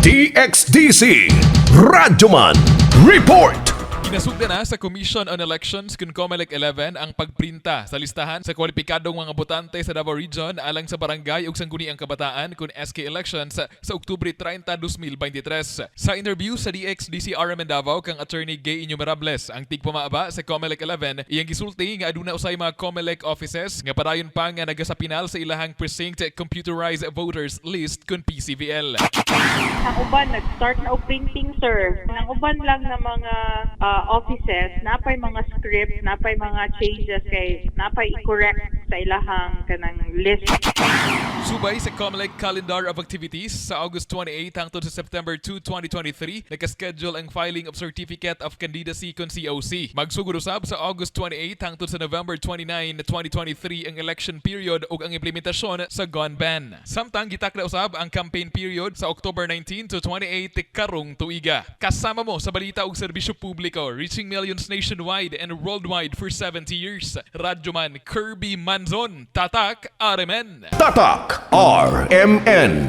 DXDC Radyoman Report. Ginasugdan na sa Commission on Elections kun Comelec-11 ang pagprinta sa listahan sa kwalipikadong mga botante sa Davao Region alang sa Barangay ug Sangguniang Kabataan kun Bske Elections sa Oktubre 30, 2023. Sa interview sa DXDC RMN Davao kang Atty. Enumerables, ang tigpamaba sa Comelec-11 iyang gisulti nga aduna usay mga Comelec offices nga padayon pa nga nagasapinal sa ilahang Precinct Computerized Voters List kun PCVL. Ang uban nag-start na og printing, sir. Ang uban lang na mga offices, napay mga script, napay mga changes kay napay i-correct sa ilahang kanang list. Subay sa Comelec Calendar of Activities sa August 28 hangtod sa September 2, 2023, nakaschedule ang filing of Certificate of Candidacy kun COC. Magsugod usab sa August 28 hangtod sa November 29, 2023 ang election period ug ang implementasyon sa gun ban. Samtang gitakda usab ang campaign period sa October 19 to 28 karong tuiga. Kasama mo sa balita ug serbisyo publiko, reaching millions nationwide and worldwide for 70 years. Radyoman Kirby Manzon, Tatak RMN. Tatak RMN.